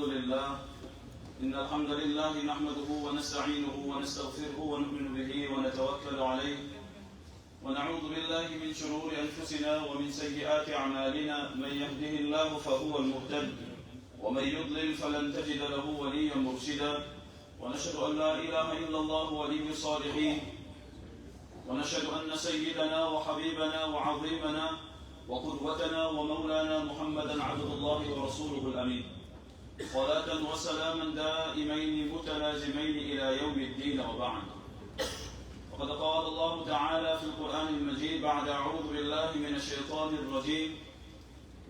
لله إن الحمد لله نحمده ونستعينه ونستغفره ونؤمن به ونتوكل عليه ونعوذ بالله من شرور أنفسنا ومن سيئات أعمالنا من يهده الله فهو المهتد ومن يضلل فلن تجد له وليا مرشدا ونشهد أن لا إله إلا الله ولي الصالحين ونشهد أن سيدنا وحبيبنا وعظيمنا وقدوتنا ومولانا محمدا عبد الله ورسوله الأمين صلاة وسلاما دائمين متلازمين إلى يوم الدين وبعد. وقد قال الله تعالى في القرآن المجيد بعد أعوذ بالله من الشيطان الرجيم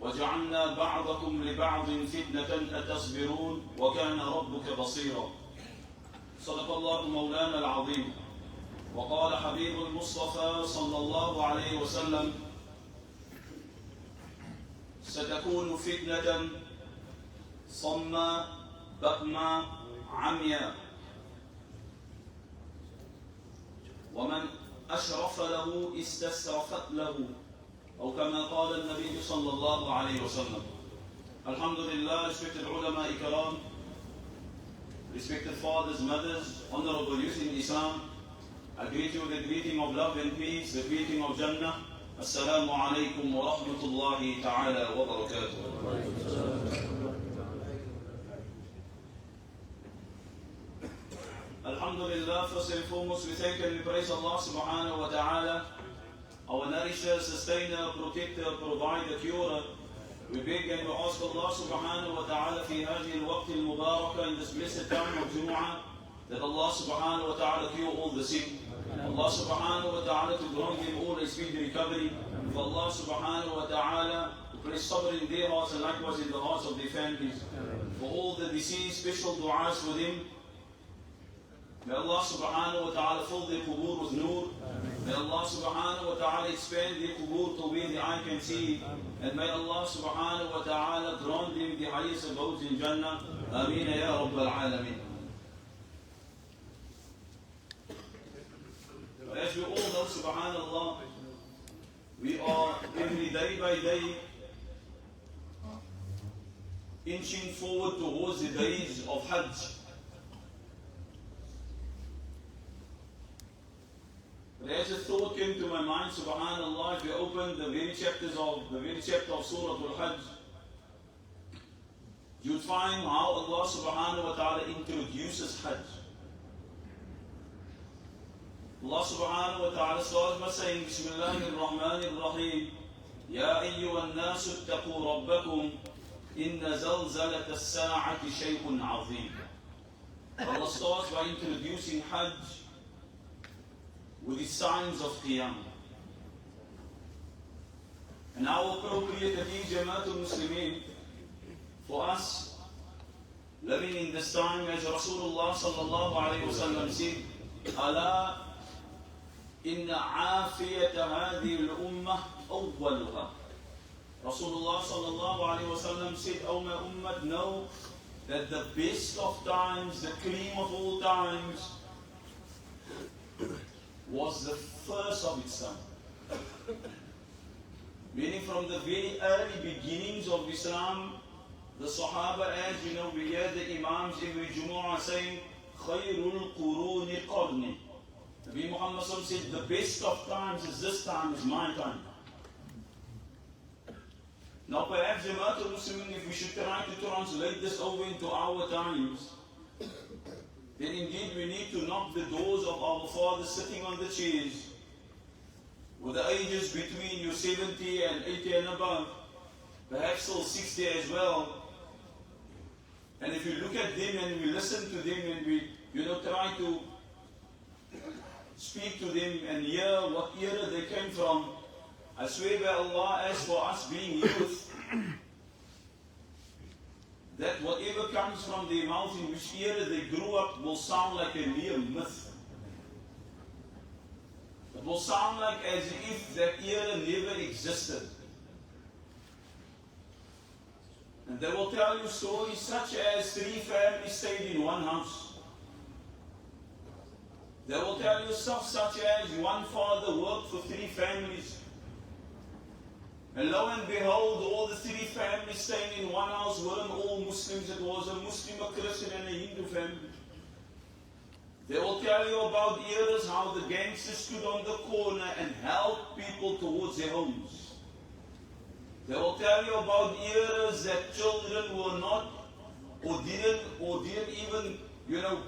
وجعلنا بعضكم لبعض فتنة أتصبرون وكان ربك بصيرا. صدق الله مولانا العظيم. وقال حبيب المصطفى صلى الله عليه وسلم ستكون فتنة صماء بكماء عمياء ومن أشرف له استسرفت له أو كما قال النبي صلى الله عليه وسلم. Alhamdulillah, respected ulama ikram, respected fathers, mothers, honorable youth in Islam, I greet you with the greeting of love and peace, the greeting of Jannah. Assalamu alaikum wa rahmatullahi ta'ala wa barakatuh. Alhamdulillah, first and foremost, we thank and we praise Allah subhanahu wa ta'ala, our nourisher, sustainer, protector, provider, curer. We beg and we ask Allah subhanahu wa ta'ala fi hadi al-waqt al-mubarakah, in this blessed time of Jumu'ah, that Allah subhanahu wa ta'ala cure all the sick. Allah subhanahu wa ta'ala to grant them all a speedy recovery. For Allah subhanahu wa ta'ala to place sabr in their hearts and likewise in the hearts of their families. For all the deceased, special du'as for them. May Allah subhanahu wa ta'ala fill their qubur with nur. May Allah subhanahu wa ta'ala expand their qubur to where the eye can see. And may Allah subhanahu wa ta'ala grant them the highest abodes in Jannah. Ameen ya Rabbal Alameen. As we all know, subhanallah, we are every day by day inching forward towards the days of Hajj. But as a thought came to my mind, subhanallah, if we open the very chapter of Surah Al-Hajj, you'd find how Allah subhanahu wa ta'ala introduces Hajj. Allah subhanahu wa ta'ala starts by saying, Bismillahir Rahmanir Rahim, Ya ayyuhan nasu ittaqu rabbakum, inna zalzalat as-sa'ati shay'un 'azim. Allah starts by introducing Hajj with the signs of Qiyamah. And how appropriate it is, Jamaatul Muslimin, for us living in this time, as Rasulullah sallallahu alayhi wa sallam said, Allah إن عافية هذه الأمة أولها. Rasulullah sallallahu alayhi wa sallam said, O my ummah, know that the best of times, the cream of all times, was the first of its time. Meaning from the very early beginnings of Islam, the Sahaba, as you know, we hear the Imams every Jumu'ah saying, خَيْرُ الْقُرُونِ قَرْنِ. Nabi Muhammad said, the best of times is this time, is my time. Now perhaps, Jamaatul Muslimin, if we should try to translate this over into our times, then indeed we need to knock the doors of our fathers sitting on the chairs, with the ages between you 70 and 80 and above, perhaps still 60 as well. And if you look at them and we listen to them and we, try to speak to them and hear what era they came from, I swear by Allah, as for us being youth, that whatever comes from their mouth in which era they grew up will sound like a mere myth. It will sound like as if that era never existed. And they will tell you stories such as 3 families stayed in one house. They will tell you stuff such as one father worked for 3 families. And lo and behold, all the three families staying in one house weren't all Muslims. It was a Muslim, a Christian, and a Hindu family. They will tell you about eras how the gangsters stood on the corner and helped people towards their homes. They will tell you about eras that children were not or didn't even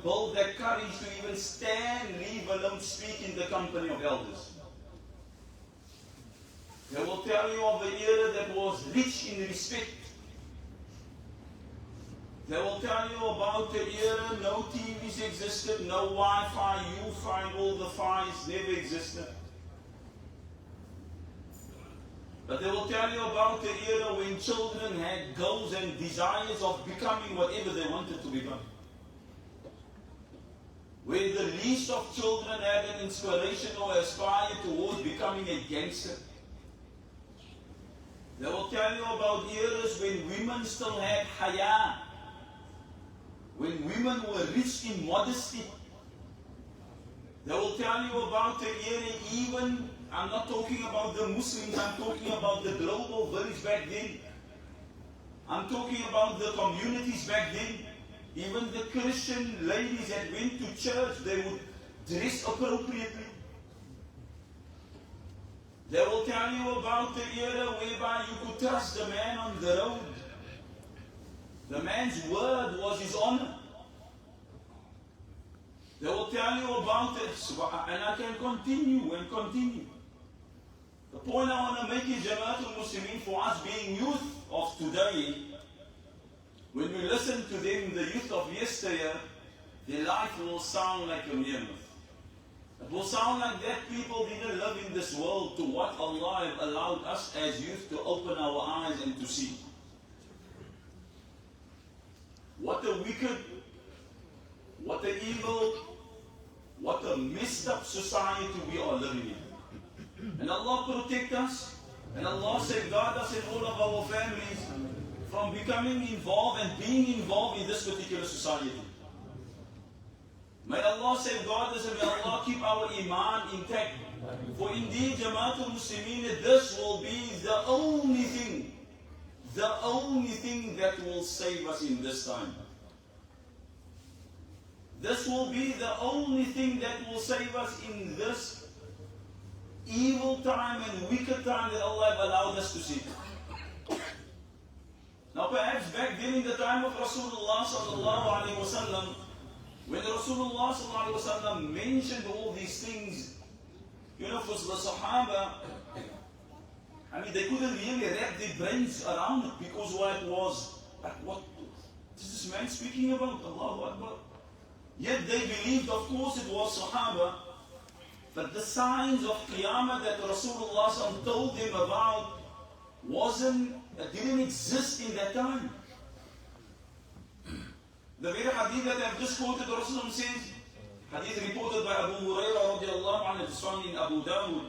build that courage to even stand, leave alone speak in the company of elders. They will tell you of the era that was rich in respect. They will tell you about the era no TVs existed, no Wi-Fi, you find all the files never existed. But they will tell you about the era when children had goals and desires of becoming whatever they wanted to become. Where the least of children had an inspiration or aspired towards becoming a gangster. They will tell you about eras when women still had haya, when women were rich in modesty. They will tell you about the era even, I'm not talking about the Muslims, I'm talking about the global village back then. I'm talking about the communities back then. Even the Christian ladies that went to church, they would dress appropriately. They will tell you about the era whereby you could trust the man on the road. The man's word was his honor. They will tell you about it, and I can continue and continue. The point I want to make is, Jamaatul Muslimin, for us being youth of today, when we listen to them, the youth of yesteryear, their life will sound like a mere myth. It will sound like that people didn't live in this world to what Allah has allowed us as youth to open our eyes and to see. What a wicked, what a evil, what a messed up society we are living in. And Allah protect us, and Allah safeguard us in all of our families from becoming involved and being involved in this particular society. May Allah safeguard us and may Allah keep our iman intact. For indeed, Jamaatul Muslimin, this will be the only thing that will save us in this time. This will be the only thing that will save us in this evil time and wicked time that Allah has allowed us to see. Now perhaps back during the time of Rasulullah sallallahu alaihi wasallam, when Rasulullah sallallahu alaihi wasallam mentioned all these things, for the Sahaba, they couldn't really wrap their brains around it, because what is this man speaking about? Allahu Akbar. Yet they believed, of course, it was Sahaba, but the signs of Qiyamah that Rasulullah told them about didn't exist in that time. The very hadith that I have just quoted, the Rasulullah says, hadith reported by Abu Hurairah radiallahu anhu, it's found in Abu Dawud.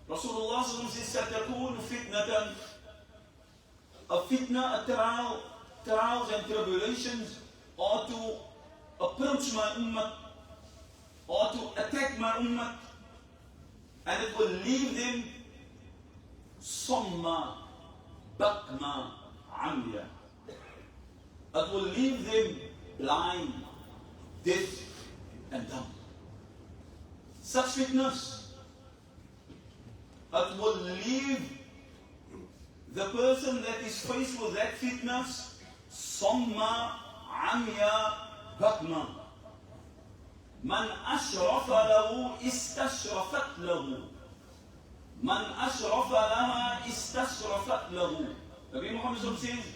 Rasulullah says, "Satakun fitnatan." A fitna, a trials and tribulations are to approach my ummah, or to attack my ummah, and it will leave them somma, bakma, amya. It will leave them blind, deaf, and dumb. Such fitness. It will leave the person that is faced with that fitness somma, amya, bakma. Man ashrafa lahu istashrafat lahu. Man ashrafa laha istashrafat lahu. Nabi Muhammad says,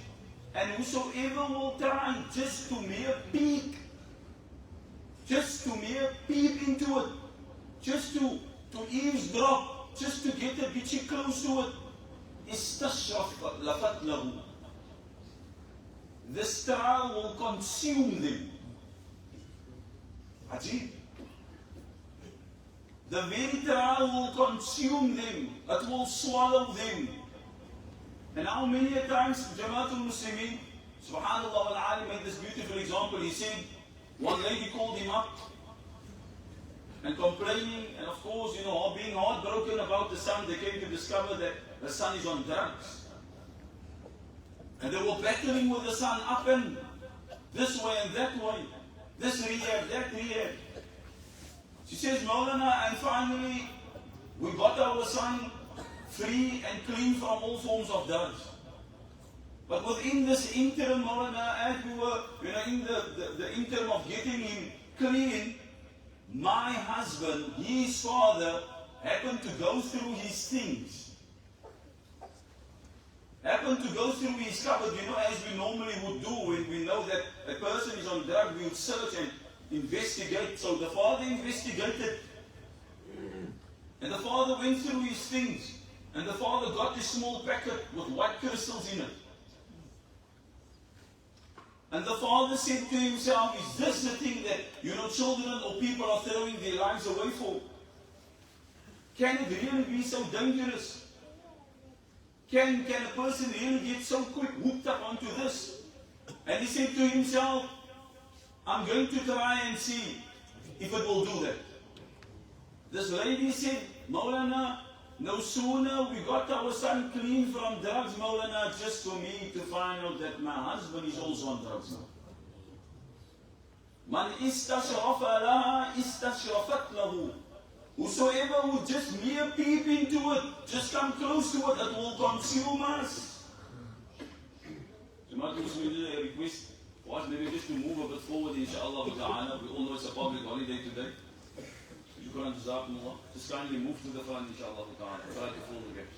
and whosoever will try just to mere peek into it, just to eavesdrop, just to get a bit close to it, istashrafat lahu. This trial will consume them. Ajib. The very trial will consume them. It will swallow them. And how many times Jamaatul Muslimin, subhanallah, al-alim made this beautiful example. He said, one lady called him up and complaining, and of course, being heartbroken about the son, they came to discover that the son is on drugs. And they were battling with the son up and this way and that way. This rehab, that rehab. She says, Maulana, and finally we got our son free and clean from all forms of drugs. But within this interim, Maulana, as we were in the interim of getting him clean, my husband, his father, happened to go through his things. Happened to go through his cupboard, as we normally would do when we know that a person is on drugs, we would search and investigate. So the father investigated. And the father went through his things. And the father got this small packet with white crystals in it. And the father said to himself, is this the thing that, children or people are throwing their lives away for? Can it really be so dangerous? Can a person really get so quick hooked up onto this? And he said to himself, I'm going to try and see if it will do that. This lady said, Maulana, no sooner we got our son clean from drugs, Maulana, just for me to find out that my husband is also on drugs now. Man istashrafa laha istashrafat lahu. Whosoever would just mere peep into it, just come close to it, it will consume us. So Martin Muslim, a request for us maybe just to move a bit forward, inshaAllah ta'ala. We all know it's a public holiday today. Shukran jazakumullah. Just kindly move to the front, inshaAllah ta'ala. Try to fill the gaps.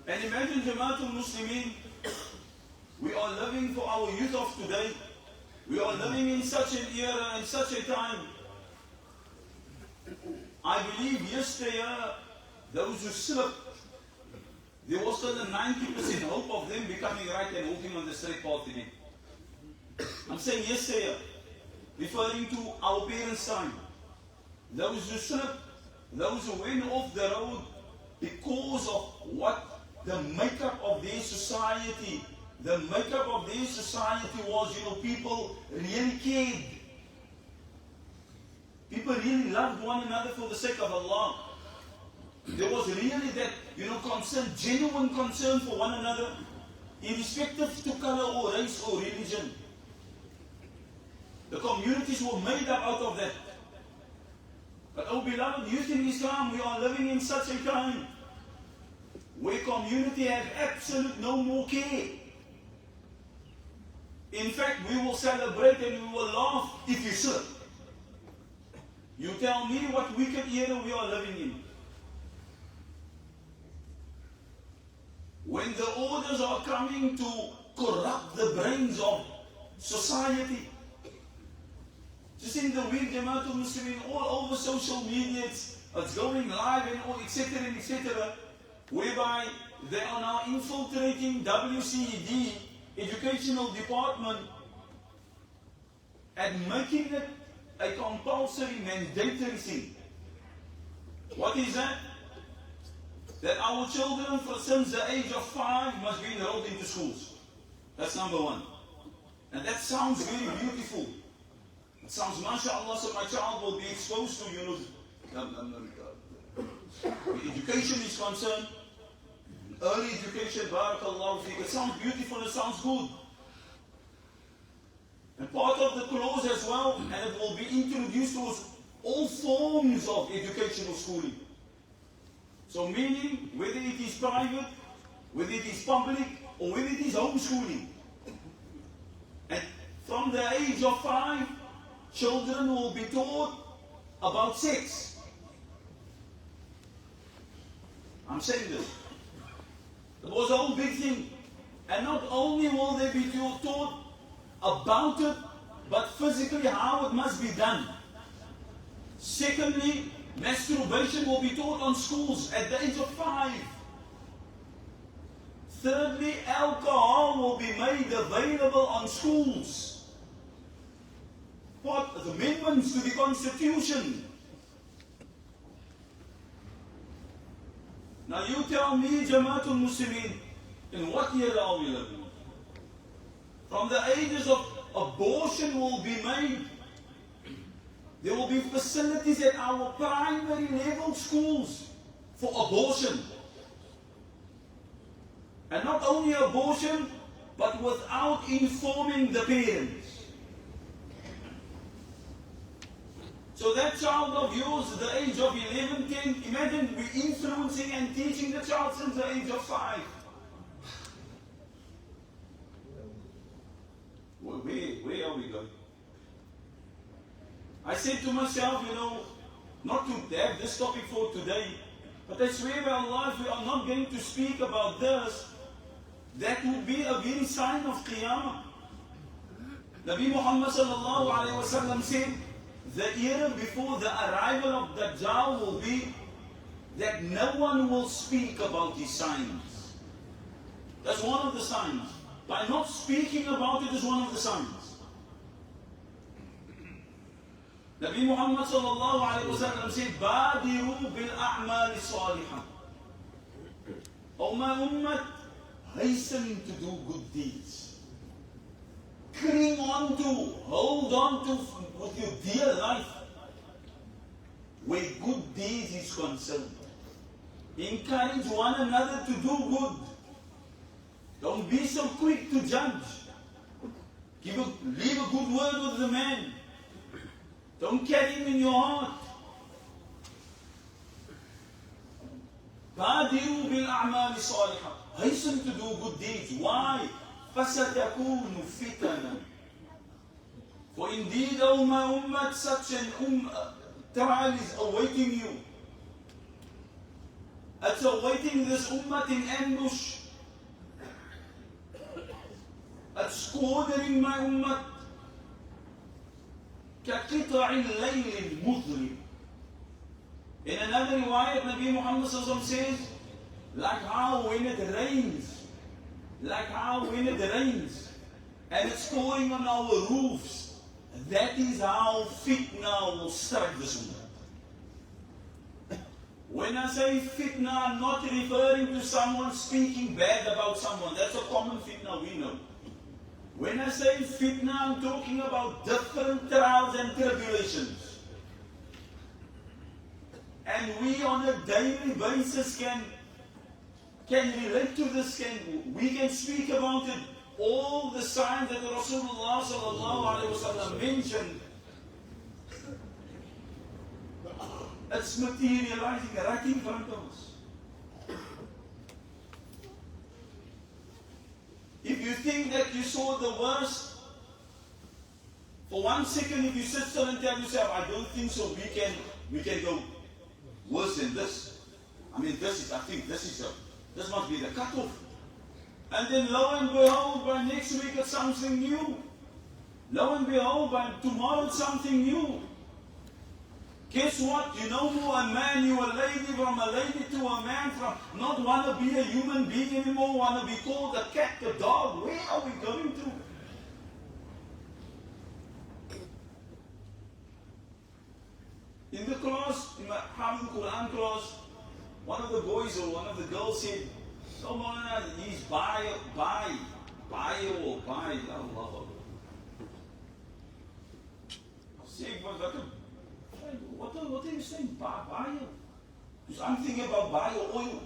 And imagine, Jamaatul Muslimin, we are living for our youth of today. We are living in such an era and such a time. I believe yesterday, those who slipped, there was still a 90% hope of them becoming right and walking on the straight path again. I'm saying yesterday, referring to our parents' time. Those who slipped, those who went off the road because of what the makeup of their society, was, people really cared. People really loved one another for the sake of Allah. There was really that, concern, genuine concern for one another, irrespective to color or race or religion. The communities were made up out of that. But oh beloved, youth in Islam, we are living in such a time where community has absolute no more care. In fact, we will celebrate and we will laugh if you slip. You tell me what wicked era we are living in. When the orders are coming to corrupt the brains of society. Just in the week, Jamaatul Muslimin, all over social media, it's going live and all, etc., whereby they are now infiltrating WCED, educational department, and making it a compulsory, mandatory thing. What is that? That our children, since the age of 5, must be enrolled into schools. That's number one. And that sounds very beautiful. It sounds, mashallah, so my child will be exposed to, the education is concerned, early education, barakallahu feek. It sounds beautiful, it sounds good. And part of the clause as well, and it will be introduced to us, all forms of educational schooling. So meaning, whether it is private, whether it is public, or whether it is homeschooling. And from the age of 5, children will be taught about sex. I'm saying this. It was a whole big thing. And not only will they be taught about it, but physically how it must be done. Secondly, masturbation will be taught on schools at the age of 5. Thirdly, alcohol will be made available on schools. What? The amendments to the Constitution. Now you tell me, Jamaatul Muslimin, in what year are we living? From the ages of abortion will be made. There will be facilities at our primary level schools for abortion. And not only abortion, but without informing the parents. So that child of yours, at the age of 11, 10, imagine we're influencing and teaching the child since the age of 5. Where are we going? I said to myself, not to have this topic for today, but I swear by Allah, if we are not going to speak about this, that would be a very sign of Qiyamah. Nabi Muhammad sallallahu alayhi wa sallam said, the era before the arrival of Dajjal will be that no one will speak about his signs. That's one of the signs. By not speaking about it is one of the signs. Nabi Muhammad sallallahu alayhi wa sallam said, Badiru bil a'mal salihah. O my ummah, hasten to do good deeds. Cling on to, hold on to with your dear life where good deeds is concerned. Encourage one another to do good. Don't be so quick to judge. Leave a good word with the man. Don't carry him in your heart. بادروا بالأعمال الصالحة. Hasten to do good deeds. Why? فستكون فتنة. For indeed, O my ummah, such an trial is awaiting you. It's awaiting this ummah in ambush. It's squandering my ummah. كقطع الليل المظلم. In another riwayat, Nabi Muhammad says, like how when it rains, and it's pouring on our roofs, that is how fitna will strike this ummah. When I say fitna, I'm not referring to someone speaking bad about someone. That's a common fitna we know. When I say fitna, I'm talking about different trials and tribulations. And we on a daily basis can relate to this, we can speak about it. All the signs that Rasulullah sallallahu alaihi wasallam mentioned, it's materializing right in front of us. If you think that you saw the worst, for 1 second, if you sit still and tell yourself, I don't think so, we can go worse than this. I mean, this must be the cutoff. And then lo and behold, by next week it's something new. Lo and behold, by tomorrow it's something new. Guess what? You no more a man, you a lady, from a lady to a man, from not want to be a human being anymore, want to be called a cat, a dog. Where are we going to? In the class, in my Hamid Quran class, one of the boys or one of the girls said, someone he's bi, Allah. Say, what are you saying? Bio? Because I'm thinking about bio oil.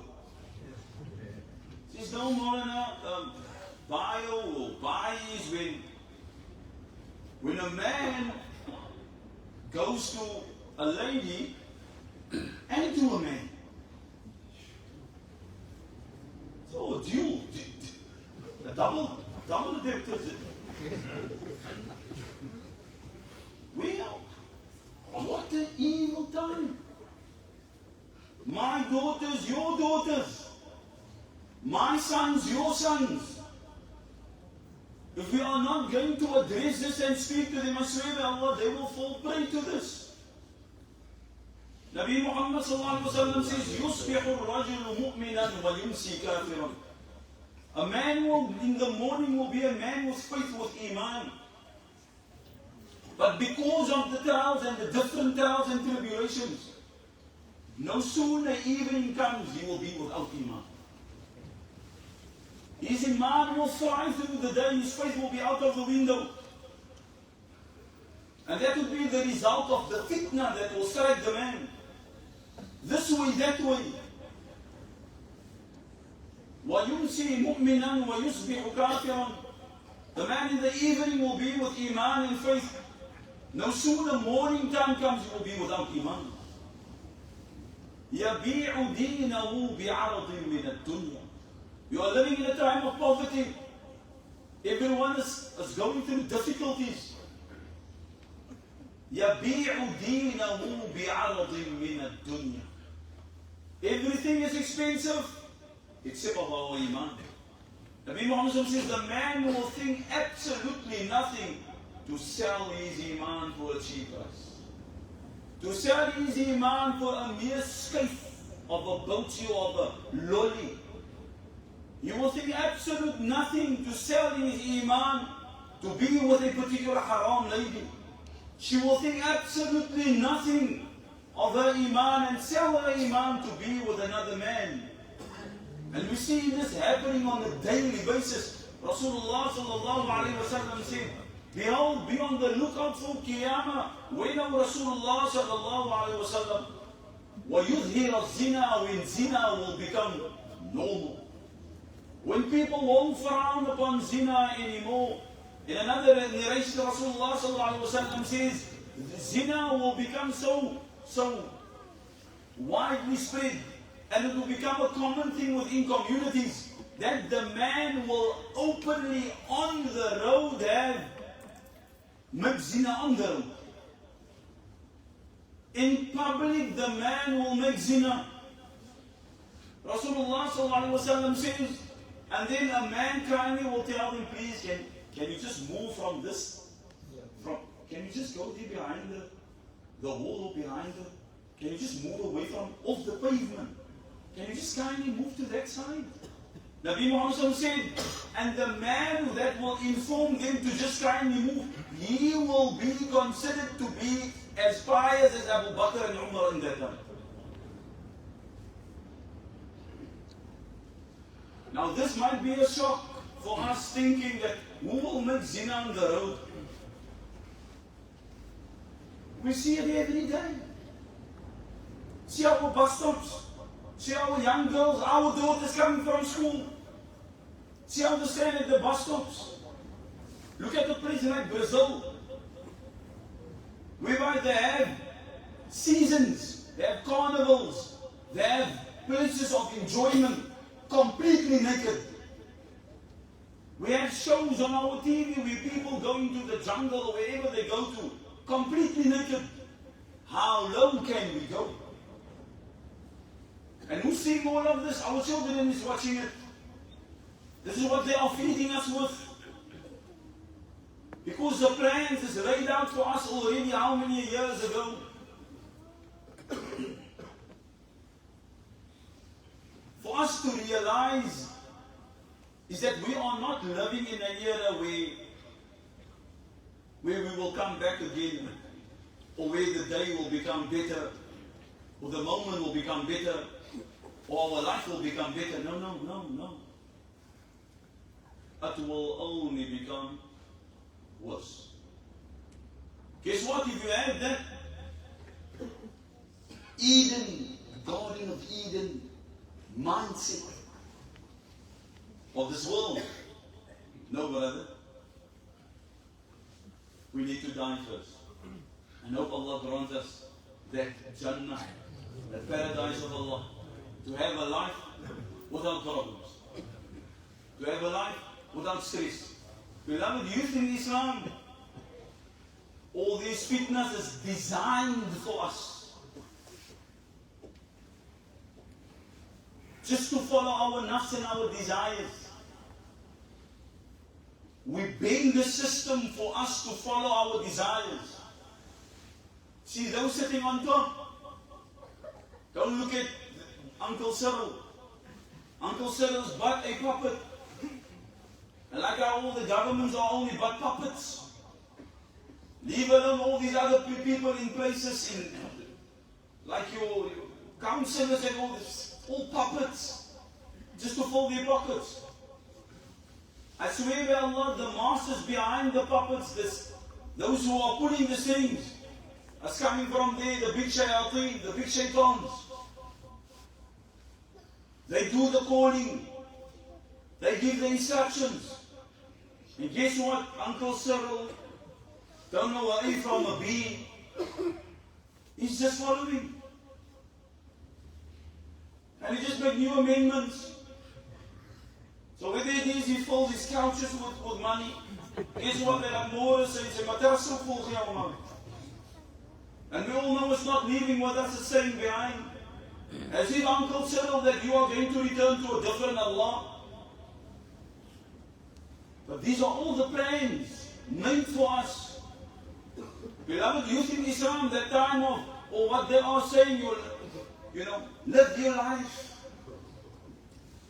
Says no more bio or bi is when a man goes to a lady and to a man. So double addicted. Well, what an evil time. My daughters, your daughters. My sons, your sons. If we are not going to address this and speak to them, I swear by Allah, they will fall prey to this. Nabi Muhammad sallallahu alaihi wasallam says, يُصْبِحُ الرَّجُلُ مُؤْمِنًا وَيُمْسِي كَافِرًا. A man will, in the morning, will be a man with faith, with iman. But because of the trials and the different trials and tribulations, No sooner evening comes, he will be without Iman. His Iman will fly through the day, his faith will be out of the window. And that will be the result of the fitna that will strike the man. This way, that way. وَيُمْسِي مُؤْمِنًا وَيُصْبِحُ كَافِرًا. The man in the evening will be with Iman and faith. No sooner morning time comes, he will be without Iman. يَبِيعُ دِينَهُ بِعَرَضٍ مِنَ الدُّنْيا. You are living in a time of poverty. Everyone is going through difficulties. يَبِيعُ دِينَهُ بِعَرَضٍ مِنَ الدُّنْيا. Everything is expensive except of our Iman. Nabi Muhammad says the man will think absolutely nothing to sell his Iman for a cheap price. To sell his Iman for a mere scythe of a boatie or of a lolly. You will think absolute nothing to sell his Iman to be with a particular haram lady. She will think absolutely nothing of her Iman and sell her Iman to be with another man. And we see this happening on a daily basis. Rasulullah sallallahu alayhi wa sallam said, behold, be on the lookout for Qiyamah. When Rasulullah sallallahu alayhi wa sallam, وَيُظْهِرَ الزِّنَا, when zina will become normal. When people won't frown upon zina anymore. In another narration, Rasulullah sallallahu alayhi wa sallam says, zina will become so widely spread, and it will become a common thing within communities, that the man will openly on the road have make zina on the road. In public, the man will make zina. Rasulullah sallallahu alaihi wasallam says, and then a man kindly will tell him, please, can you just move from this? Can you just go there behind the wall or behind the? Can you just move away from off the pavement? Can you just kindly move to that side? Nabi Muhammad said, and the man that will inform them to just kindly move, he will be considered to be as pious as Abu Bakr and Umar in that time. Now this might be a shock for us, thinking that who will make zina on the road? We see it every day. See our bus stops. See our young girls, our daughters coming from school. See how they stand at the bus stops. Look at the place like Brazil, whereby they have seasons, they have carnivals, they have places of enjoyment, completely naked. We have shows on our TV where people going to the jungle or wherever they go to, completely naked. How low can we go? And who's seeing all of this? Our children is watching it. This is what they are feeding us with. Because the plans is laid out for us already how many years ago? For us to realize is that we are not living in an era where we will come back again, or where the day will become better, or the moment will become better, or our life will become better. No. It will only become worse. Guess what? If you have that Eden, Garden of Eden mindset of this world, no, brother, we need to die first. And hope Allah grants us that Jannah, that paradise of Allah, to have a life without problems, to have a life without stress. Beloved, youth in Islam, all these fitness is designed for us. Just to follow our nafs and our desires. We bend the system for us to follow our desires. See those sitting on top. Don't look at Uncle Cyril. Uncle Cyril's but a puppet. And like how all the governments are only but puppets. Leave alone all these other people in places like your councillors and all this, all puppets, just to fill their pockets. I swear by Allah, the masters behind the puppets, those who are pulling the strings, are coming from there, the big shayateen, the big shaitans. They do the calling. They give the instructions. And guess what? Uncle Cyril, don't know A from a B. He's just following. And he just make new amendments. So whether it is he fills his couches with money, guess what? They're like Morris and he said, "But that's so full here, man." And we all know it's not leaving what that's the saying behind. As if Uncle Cyril that you are going to return to a different Allah. But these are all the plans made for us. Beloved, youth in Islam, that time of, or what they are saying, you know, live your life.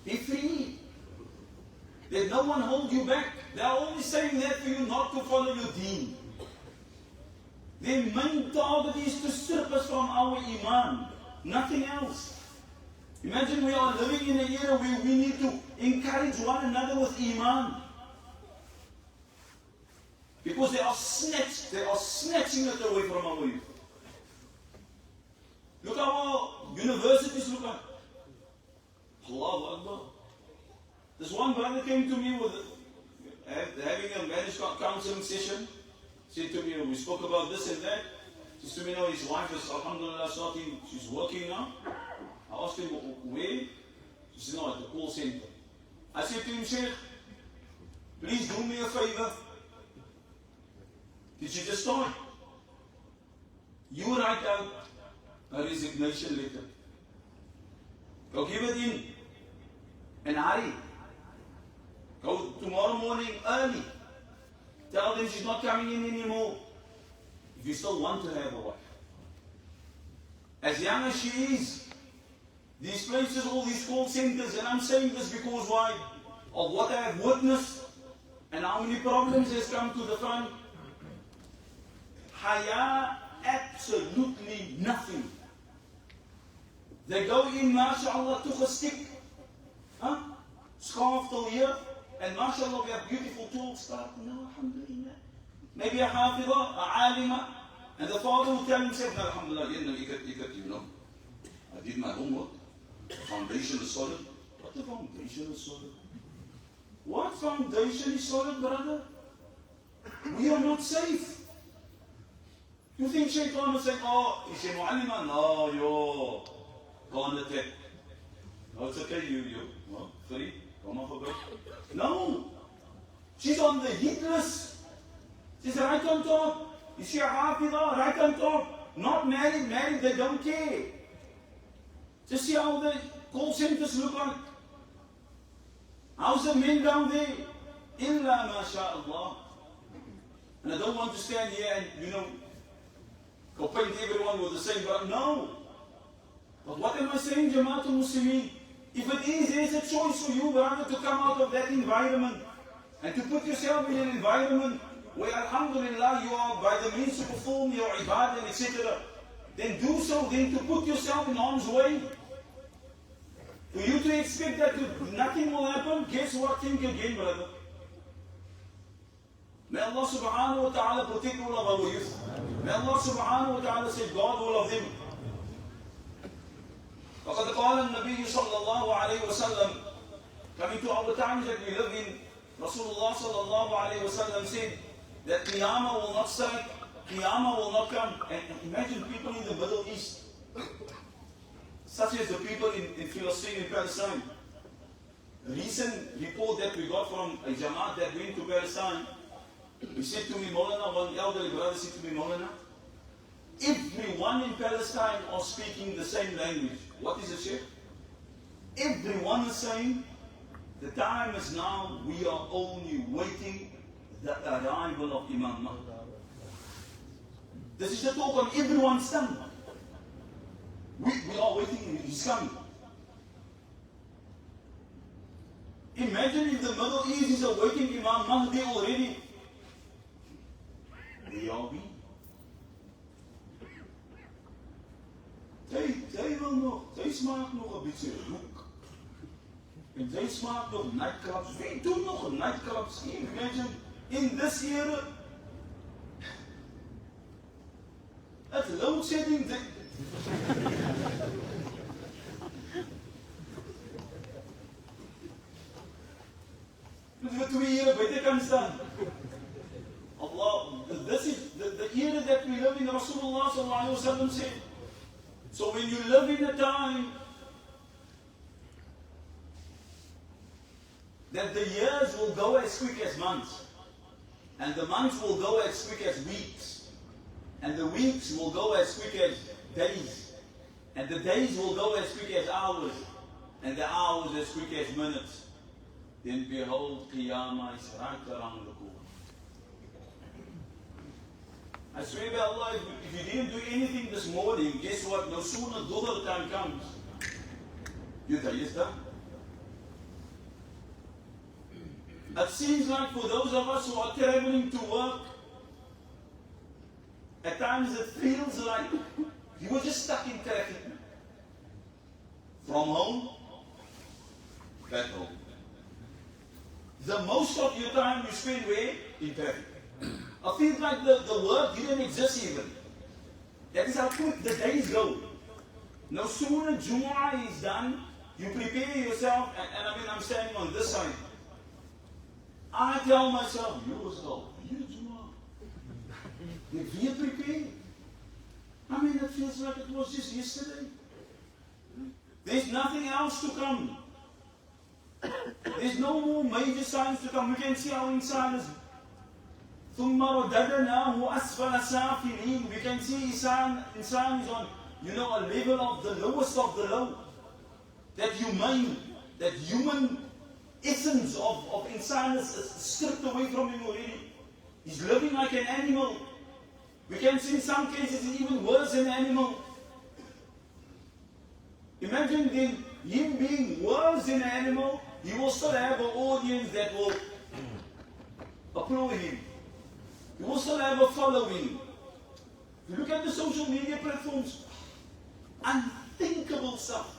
Be free. Let no one hold you back. They are only saying that for you not to follow your deen. Their main target is to strip us from our iman. Nothing else. Imagine we are living in an era where we need to encourage one another with iman. Because they are snatching it away from our youth. Look at our universities, look at Allahu Akbar. This one brother came to me with having a marriage counseling session. Said to me, we spoke about this and that. He said to me, his wife is, alhamdulillah, she's working now. I asked him, where? He said, no, at the call center. I said to him, Sheikh, please do me a favor. Did you just start? You write out a resignation letter. Go give it in and hurry. Go tomorrow morning early. Tell them she's not coming in anymore. If you still want to have a wife. As young as she is, these places, all these call centers, and I'm saying this because why? Of what I have witnessed and how many problems has come to the front. Haya, absolutely nothing. They go in, mashallah, took a stick, scarf till here, and mashallah, we have beautiful tools. No, alhamdulillah. Maybe a hafidah, a alima, and the father will tell himself, no, alhamdulillah, you know, I did my homework. The foundation is solid. What the foundation is solid? What foundation is solid, brother? We are not safe. You think Shaitan will say, oh, is she mu'allima? No, yo, go on the tech. No, it's okay, you, well, free, come off a break. No, she's on the hit list. She's right on top. Is she a hafidah? Right on top. Not married, they don't care. Just see how the call centers look like. How's the men down there? Illa masha'Allah. And I don't want to stand here and, go paint everyone with the same brush. No. But what am I saying, Jamaatul Muslimin? If it is, there's a choice for you, brother, to come out of that environment and to put yourself in an environment where, alhamdulillah, you are by the means to perform your ibadah, etc. Then do so, then to put yourself in harm's way. For you to expect that nothing will happen, guess what? Think again, brother. May Allah subhanahu wa ta'ala protect all of our youth. May Allah subhanahu wa ta'ala safeguard all of them. وقد قال النبي صلى الله عليه وسلم, coming to our times that we live in, Rasulullah صلى الله عليه وسلم said that Qiyamah will not strike, Qiyamah will not come. And imagine people in the Middle East, such as the people in Palestine, in Palestine. A recent report that we got from a Jamaat that went to Palestine, he said to me, Maulana, one elderly brother said to me, Maulana, everyone in Palestine are speaking the same language. What is it, Sheikh? Everyone is saying, the time is now, we are only waiting the arrival of Imam Mahdi. This is the talk on everyone's tongue. We are waiting, he's coming. Imagine if the Middle East is awaiting Imam Mahdi already. Where are we? They will know. smaak nog 'n bietjie rook. En jy smaak nog nightclubs. Wie doen nog nightclubs? Imagine in this era. That's load shedding. Moet vir 2 ure buite kan staan. Allah, this is the era that we live in. Rasulullah sallallahu alaihi wasallam said. So when you live in a time that the years will go as quick as months, and the months will go as quick as weeks, and the weeks will go as quick as days, and the days will go as quick as hours, and the hours as quick as minutes, then behold, Qiyamah is right around the corner. I swear by Allah, if you didn't do anything this morning, guess what? No sooner Dhuhr time comes, your day is done. It seems like for those of us who are traveling to work, at times it feels like you were just stuck in traffic. From home, back home. The most of your time you spend where? In traffic. I feel like the work didn't exist even. That is how quick the days go. No sooner Jumu'ah is done, you prepare yourself, and I mean I'm standing on this side. I tell myself, yourself, you Jumu'ah. If you prepare, I mean it feels like it was just yesterday. There's nothing else to come. There's no more major signs to come. We can see how insan is. ثُمَّ رَدَدْنَاهُ أَسْفَلَ سَافِلِينَ. We can see insan is on, a level of the lowest of the low. That human essence of insan is stripped away from him already. He's living like an animal. We can see in some cases he's even worse than an animal. Imagine then him being worse than an animal, he will still have an audience that will applaud him. He will still have a following. If you look at the social media platforms, unthinkable stuff.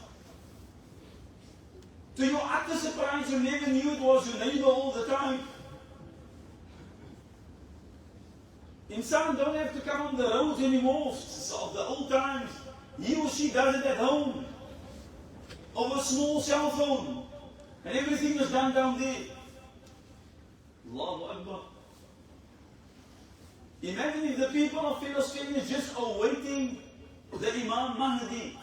To your utter surprise, you never knew it was your neighbor all the time. Insan don't have to come on the roads anymore of the old times. He or she does it at home. Of a small cell phone. And everything is done down there. Allahu Akbar. Imagine if the people of Palestine is just awaiting the Imam Mahdi.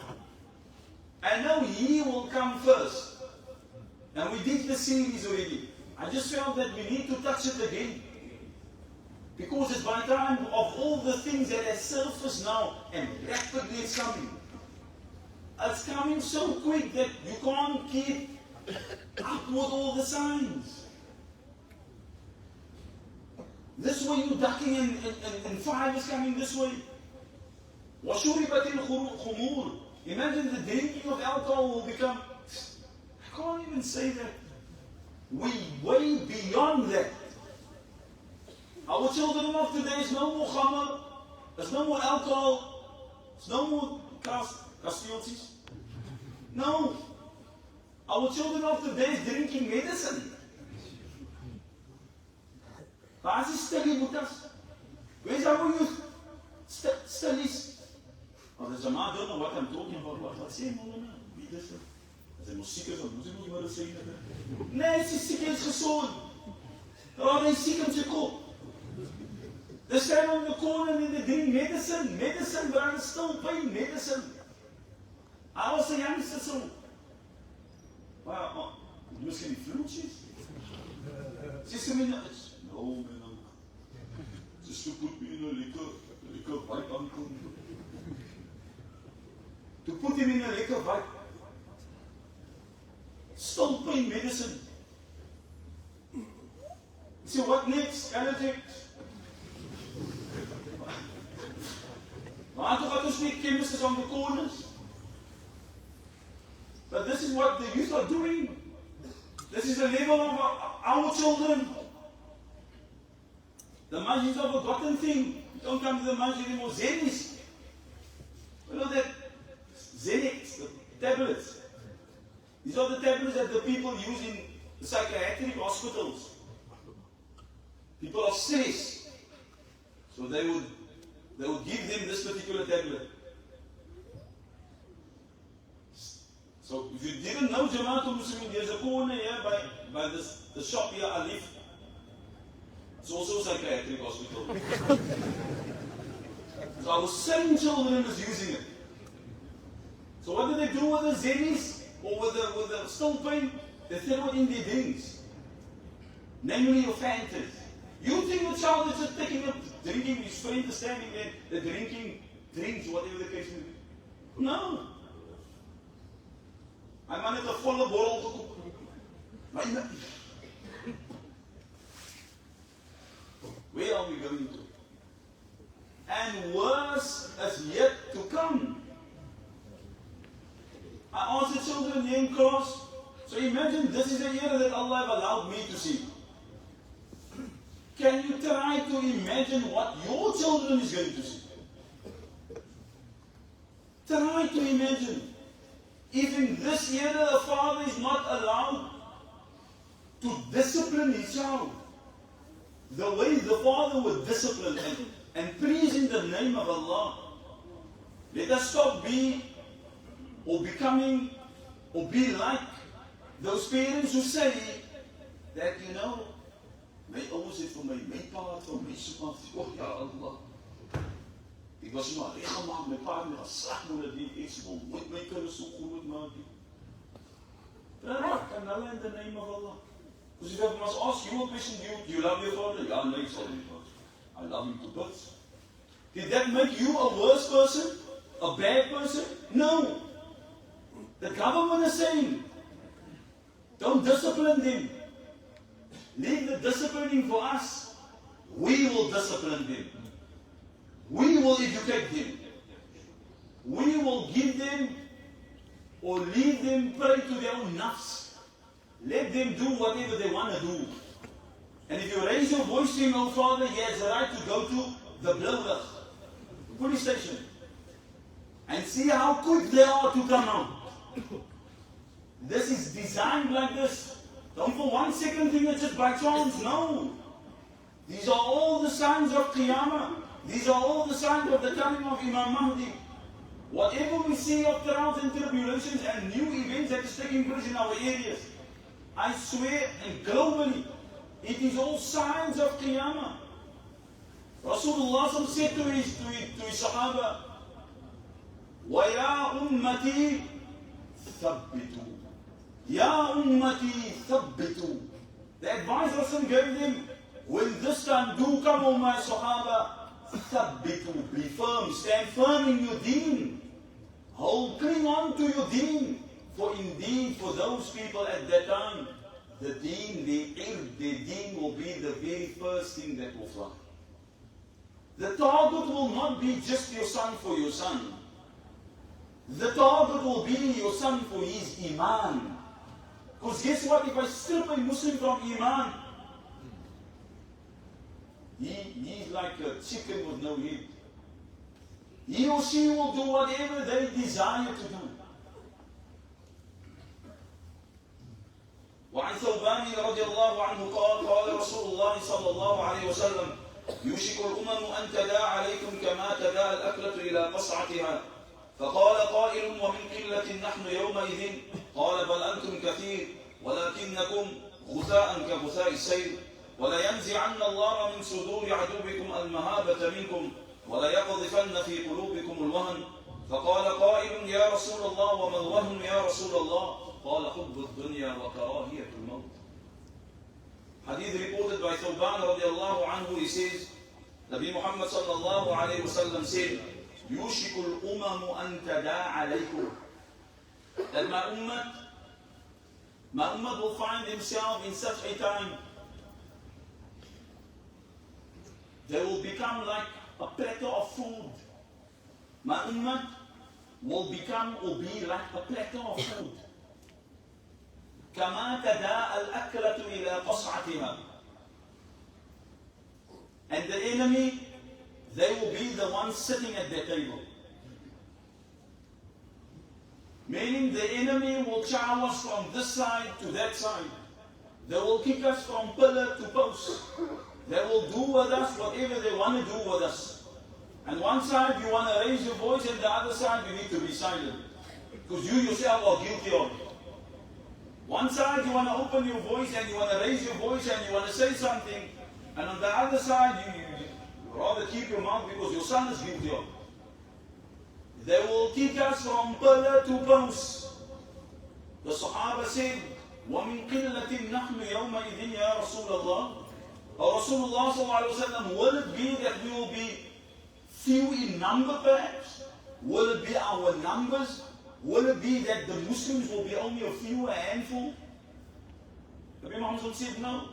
I know he will come first. And we did the series already. I just felt that we need to touch it again. Because it's by time of all the things that have surfaced now, and rapidly it's coming. It's coming so quick that you can't keep up with all the signs. This way you're ducking and fire is coming this way. وَشُرِبَتِ الْخُمُورِ. Imagine the drinking of alcohol will become, I can't even say that. We way beyond that. Our children of today is no more khamr, there's no more alcohol, there's no more castieltjes. No. Our children of today is drinking medicine. Waar is die stillie moeders? Where's our youth? Stillies. Oh, there's a man, I don't know what I'm talking about. What say you? Medicine. As hy mos siek is, dan moet hy nog die medisyne. Nee, hy is siek, hy is gezond. Oh, hy is siek in sy kop. They stand on the corner and they drink medicine. Medicine, but I'm still paying medicine. I was a youngster, so. Well, misschien vloedjes. Ze is me not. No, man. Just to put me in a liquor white uncle. To put him in a liquor white. Still paying medicine. So what next? Analytics. Maar toch had ons niet chemists on the corners. But this is what the youth are doing. This is the level of our children. The masjid is a forgotten thing. You don't come to the masjid anymore. Zen is. You know that Zen, tablets. These are the tablets that the people use in psychiatric hospitals. People are stressed. So they would give them this particular tablet. So if you didn't know Jamaatul Muslimin, there's a corner here by the shop here, Alif. It's also a psychiatric hospital. So our same children is using it. So what do they do with the Zennies or with the still pain? They throw it in their drinks. Namely your Fantas. You think the child is just taking up, drinking, his friend is standing there, they're drinking drinks, whatever the case may be. No. I'm on it a volle borrel gekocht. Where are we going to? And worse is yet to come. I asked the children here in class, so imagine this is a year that Allah have allowed me to see. Can you try to imagine what your children is going to see? Try to imagine. If in this year the father is not allowed to discipline his child, the way the father would discipline and praise in the name of Allah, let us stop being or becoming or be like those parents who say that, you know, my ouers het vir my pa het vir my so oh ja Allah. Ek was maar regelmatig my pa het my geslag moet dit ek sê moet my kinders so groot maak. And Allah in the name of Allah. Because if I must ask you a question, do you love your father? Yeah, no, I love him to bits. Did that make you a worse person? A bad person? No. The government is saying, don't discipline them. Leave the disciplining for us. We will discipline them. We will educate them. We will give them or leave them prey to their own nafs. Let them do whatever they want to do. And if you raise your voice to him, oh father, he has the right to go to the Blauweg police station and see how quick they are to come out. This is designed like this. Don't for 1 second think it's just by chance. No. These are all the signs of Qiyamah. These are all the signs of the coming of Imam Mahdi. Whatever we see of trials and tribulations and new events that is taking place in our areas, I swear, and globally, it is all signs of Qiyamah. Rasulullah said to his Sahaba, وَيَا أُمَّتِي ثَبِّتُوا Ya ummati thabbitu. The advice Rasul gave them, when this time do come, O my Sahaba, thabbitu, be firm, stand firm in your deen. Cling on to your deen. For indeed, for those people at that time, the deen, their deen will be the very first thing that will fly. The target will not be just your son for your son. The target will be your son for his iman. Because guess what? If I strip a Muslim from Iman, he's like a chicken with no head. He or she will do whatever they desire to do. وعن ثوبان رضي الله عنه قال قال رسول الله صلى الله عليه وسلم يوشك الأمم أن تداعى عليكم كما تداعى الأكلة إلى قصعتها فقال قائل ومن قلة نحن يومئذ قال بل أنتم كثير ولكنكم غثاء كغثاء السيل ولينزعن الله من صدور عدوكم المهابة منكم وليقذفن في قلوبكم الوهن فقال قائل يا رسول الله وما الوهن يا رسول الله قال حب الدنيا وكراهية الموت. Hadith reported by Thawban radiallahu anhu, he says, Nabi Muhammad sallallahu alayhi wa sallam said, Yushikul umamu an tada alaykum. That my ummah will find themselves in such a time. They will become like a platter of food. My ummah will become or be like a platter of food. كما تداعى الأكلة إلى قصعتها. And the enemy, they will be the ones sitting at their table. Meaning the enemy will chow us from this side to that side. They will kick us from pillar to post. They will do with us whatever they want to do with us. And one side you want to raise your voice, and the other side you need to be silent. Because you yourself are guilty of it. One side you want to open your voice and you want to raise your voice and you want to say something. And on the other side you rather keep your mouth because your son is guilty of it. They will kick us from pillar to post. The Sahaba said, وَمِن قِلَّةٍ نَحْنُ يَوْمَئِذٍ يَا رَسُولَ اللَّهِ. Rasulullah sallallahu alayhi wa sallam, will it be that we will be few in number perhaps? Will it be our numbers? Will it be that the Muslims will be only a few, a handful? Nabi Muhammad said no.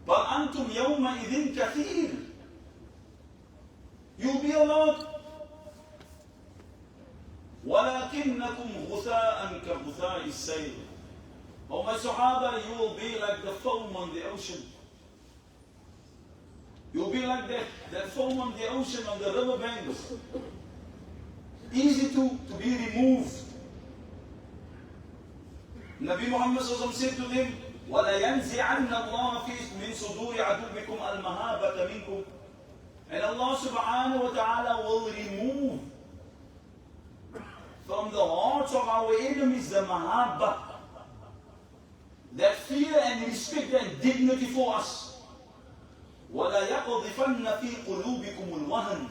But أَنْتُمْ يَوْمَئِذٍ كَثِيرٌ. You'll be a lot. وَلَكِنَّكُمْ غُثَاءً كَغُثَاءِ السَّيْلِ. Oh my Sahaba, you will be like the foam on the ocean. You'll be like that foam on the ocean, on the river banks. Easy to be removed. Nabi Muhammad said to them, وَلَيَنْزِعَنَّ اللَّهَ مِنْ صُدُورِ عَدُوِّكُمْ الْمَهَابَةَ مِنْكُمْ. And Allah subhanahu wa ta'ala will remove from the hearts of our enemies the mahabbah, that fear and respect and dignity for us. وَلَا يَقْضِفَنَّ فِي قُلُوبِكُمُ الْوَهَنِ.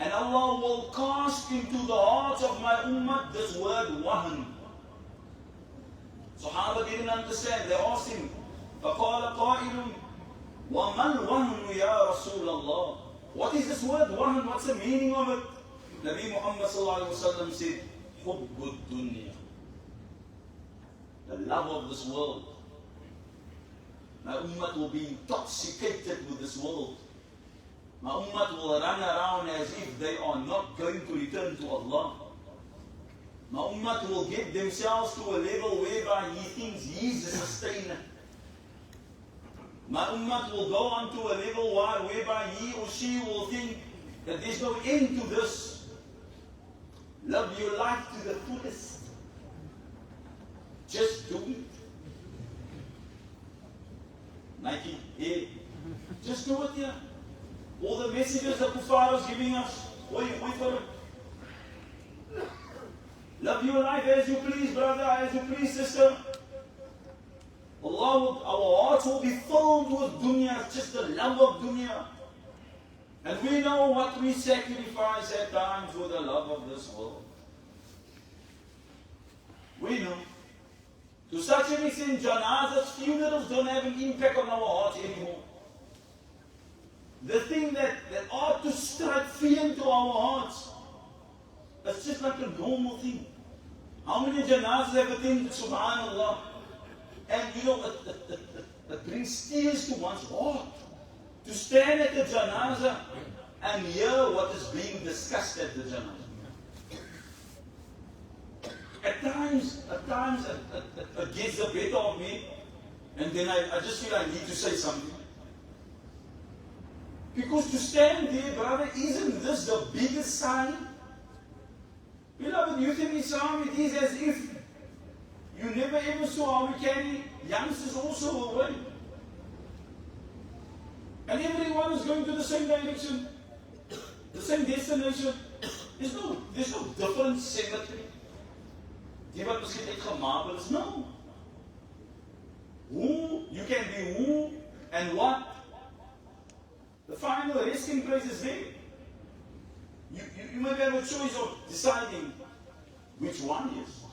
And Allah will cast into the hearts of my ummah this word wahan. Sahaba didn't understand. They asked him, فَقَالَ قَائِلٌ وَمَا الْوَهْنُ يَا رَسُولَ اللَّهِ. What is this word wahan? What's the meaning of it? Nabi Muhammad sallallahu alayhi wa sallam said, حُبُّ الدُّنْيَا. The love of this world. My ummah will be intoxicated with this world. My ummah will run around as if they are not going to return to Allah. My ummah will get themselves to a level whereby he thinks he's the sustainer. My ummah will go on to a level whereby he or she will think that there's no end to this. Love your life to the fullest. Just do it. Nike, yeah. Just do it, yeah. All the messages that Kuffar is giving us, wait for it. Love your life as you please, brother, as you please, sister. Our hearts will be filled with dunya, just the love of dunya. And we know what we sacrifice at times for the love of this world. We know. To such an extent, janazas, funerals don't have an impact on our hearts anymore. The thing that ought to strike fear into our hearts, that's just like a normal thing. How many janazas have attended, subhanallah? And you know, it brings tears to one's heart. To stand at the janazah and hear what is being discussed at the janazah. At times, it gets the better of me, and then I just feel I need to say something. Because to stand there, brother, isn't this the biggest sign? Beloved, youth in Islam, it is as if you never ever saw how we carry youngsters also away. And everyone is going to the same direction, the same destination. There's no different symmetry. Die wat miskien uitgemabel is, no. Who, you can be who and what. The final resting place is there. You might have a choice of deciding which one is.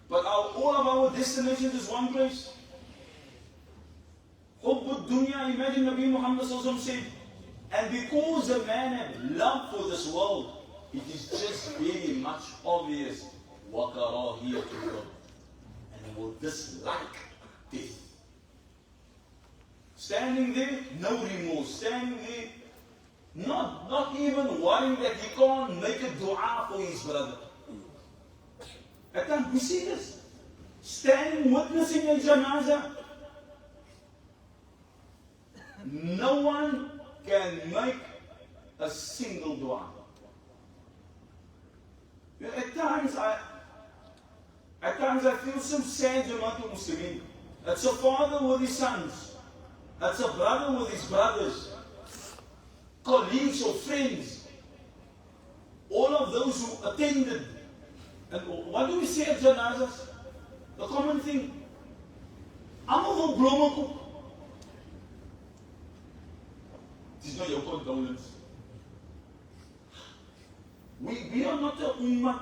But all of our destinations is one place. Hubb dunya, imagine Nabi Muhammad said, and because the man had love for this world, it is just very much obvious, وَكَرَاهِيَةُ الْمَوْتِ, and he will dislike death. Standing there, no remorse. Standing there, not even worrying that he can't make a dua for his brother. At times we see this. Standing, witnessing a janazah. No one can make a single dua. At times I feel so sad, Jamaatul Muslimin. It's a father with his sons. It's a brother with his brothers. Colleagues or friends. All of those who attended. And what do we say at janazas? The common thing. Allemaal wil blomme koek. Het is not your condolence. We are not a ummah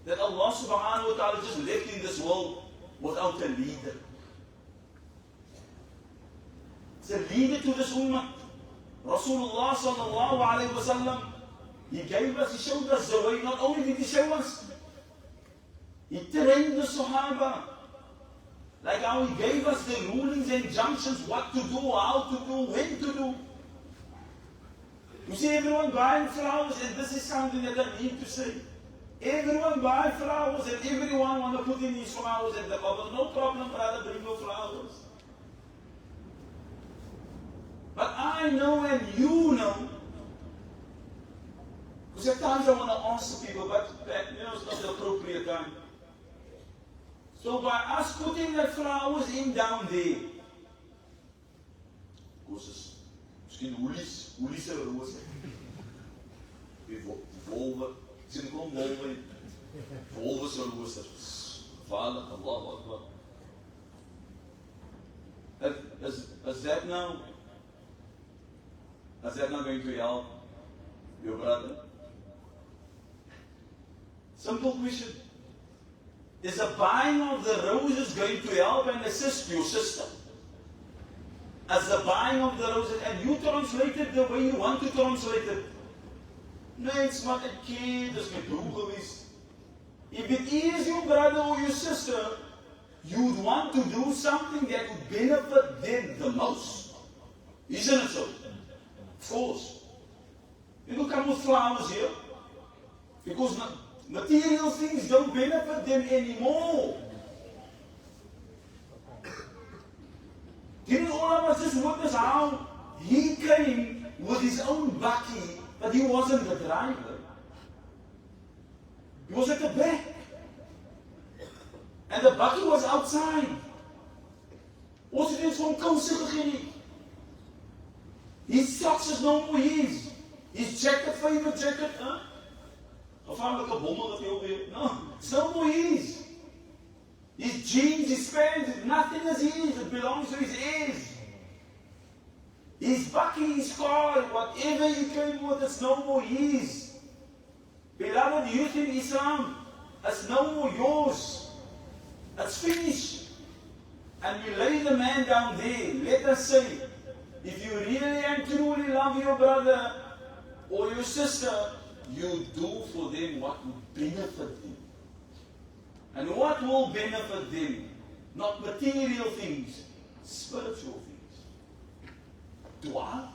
that Allah subhanahu wa ta'ala just left in this world without a leader. It's a leader to this ummah. Rasulullah sallallahu alayhi wa sallam, he gave us, he showed us the way. Not only did he show us, he trained the Sahaba. Like how he gave us the rulings and injunctions, what to do, how to do, when to do. You see everyone buying flowers, and this is something that I need to say. Everyone buy flowers and everyone want to put in his flowers at the cupboard. No problem, brother, bring your flowers. But I know and you know, because at times I want to answer people, but it's not the appropriate time. So by us putting the flowers in down there, because misschien hoelies er roos. Wolven, sien ek kom wolven. Wolven se roos is gevaarlik, Allahu Akbar. Is that now going to help your brother? Simple question. Is the buying of the roses going to help and assist your sister? As the buying of the roses, and you translate it the way you want to translate it. No, it's not a kid, it's my broer. If it is your brother or your sister, you would want to do something that would benefit them the most. Isn't it so? Of course. People come with flowers here because material things don't benefit them anymore. Didn't all of us just witness how he came with his own bakkie, but he wasn't the driver. He was at the back. And the bakkie was outside. Ons het eens van kouse gegee. His socks is no more his. His jacket, favorite jacket, Gevaarlijke bommel dat jy weet. No, it's no more his. His jeans, his pants, nothing is his. It belongs to his heirs. His bakkie, his car, whatever he came with, it's no more his. Beloved youth in Islam, it's no more yours. It's finished. And we lay the man down there. Let us say, if you really and truly love your brother or your sister, you do for them what will benefit them. And what will benefit them? Not material things, spiritual things. Dua.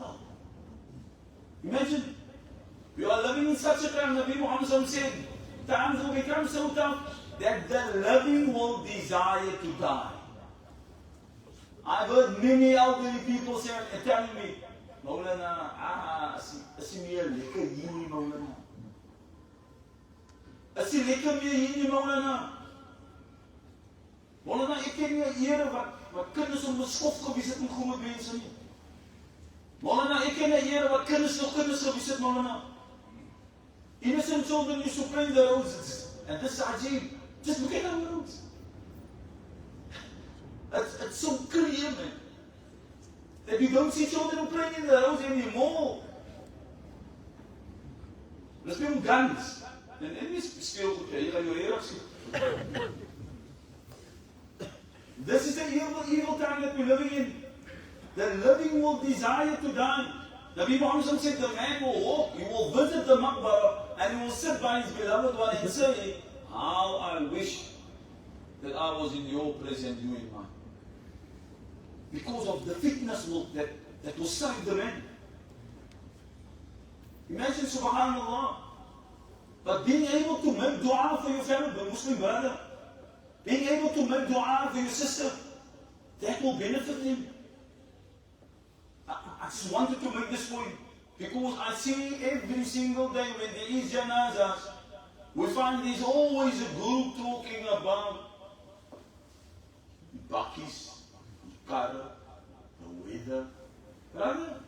Imagine, we are living in such a time, Nabi Muhammad said, times will become so tough that the living will desire to die. I've heard many elderly people telling me, Maulana, as jy meer lekker hier nie, Maulana. As jy lekker meer hier nie, Maulana. Maulana, ek ken nie 'n Here wat kinders om beskof gewees het met goeie mense nie. Maulana, ek ken 'n Here wat kinders gewees het, Maulana. Innocent children used to play the roses. And this is Ajib. Just look at our roads. It's so clear, man. That you don't see children playing in the roads anymore. Let's play with guns. And then we speel goed. Jy gaan jou hier afsien. This is the evil time that we're living in. The living will desire to die. Nabi Muhammad said the man will walk, he will visit the maqbara, and he will sit by his beloved one and say, how I wish that I was in your place and you in mine. Because of the fitness that will save the man. Imagine, subhanallah. But being able to make dua for your family, the Muslim brother, being able to make dua for your sister, that will benefit him. I just wanted to make this point. Because I see every single day when there is janazas, we find there's always a group talking about bakkies, karre, the weather. Brother,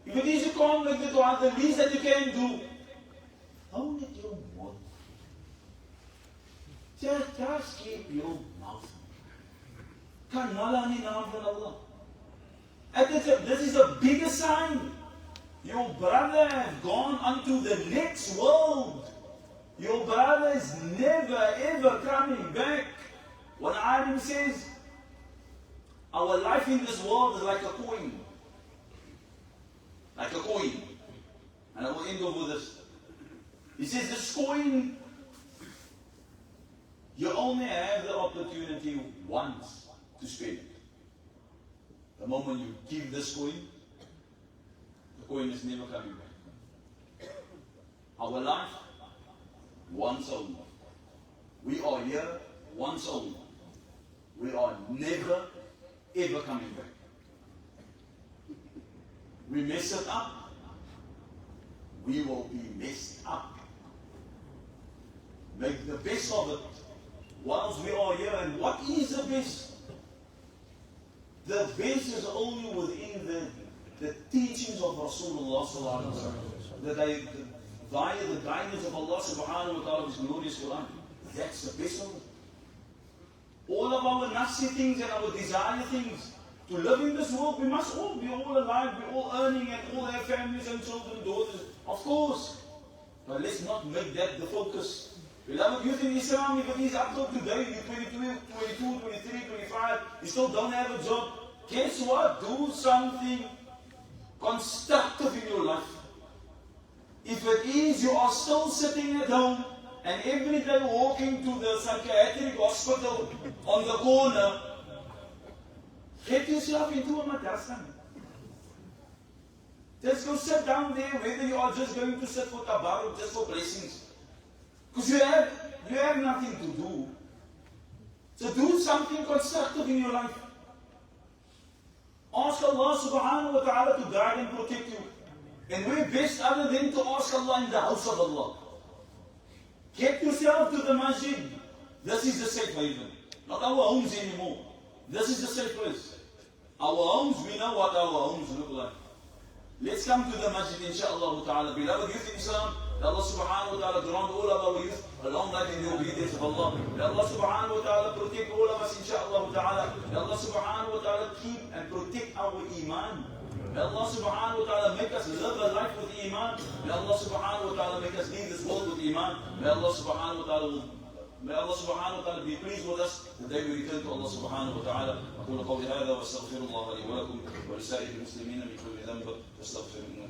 if it is a conflict, the least that you can do, hou net jou mond. Just keep your mouth. Kan nala in die naam van Allah. This is a bigger sign. Your brother has gone onto the next world. Your brother is never ever coming back. One alim says, our life in this world is like a coin. Like a coin. And I will end off with this. He says this coin, you only have the opportunity once to spend it. The moment you give this coin, the coin is never coming back. Our life, once only. We are here once only. We are never ever coming back. We mess it up, we will be messed up. Make the best of it whilst we are here. And what is the best? The best is only within the teachings of Rasulullah sallallahu alaihi wasallam. That via the guidance of Allah subhanahu wa ta'ala, His glorious Quran. That's the best of it. All of our nafsi things and our desire things. To live in this world, we must all be all alive, be all earning and all have families and children, daughters. Of course. But let's not make that the focus. Beloved youth in Islam, if it is up till today, you're 22, 23, 25, you still don't have a job. Guess what? Do something constructive in your life. If it is, you are still sitting at home and every day walking to the psychiatric hospital on the corner, get yourself into a madrasa. Just go sit down there, whether you are just going to sit for tabarruk, just for blessings. Because you have nothing to do. So do something constructive in your life. Ask Allah subhanahu wa ta'ala to guide and protect you. And where best other than to ask Allah in the house of Allah. Get yourself to the masjid. This is the safe haven. Not our homes anymore. This is the safe place. Our homes, we know what our homes look like. Let's come to the masjid, inshaAllah ta'ala. Beloved youth in Islam, Allah subhanahu wa ta'ala grant all of our youth a long life in the obedience of Allah. Allah subhanahu wa ta'ala protect all of us, inshaAllah ta'ala. Allah subhanahu wa ta'ala keep and protect our iman. May Allah subhanahu wa ta'ala make us live a life with iman. May Allah subhanahu wa ta'ala make us leave this world with iman. May Allah subhanahu wa ta'ala be pleased with us the day we return to Allah subhanahu wa ta'ala. أقول قولي هذا وأستغفر الله لي ولكم ولسائر المسلمين من كل ذنب فاستغفروه إنه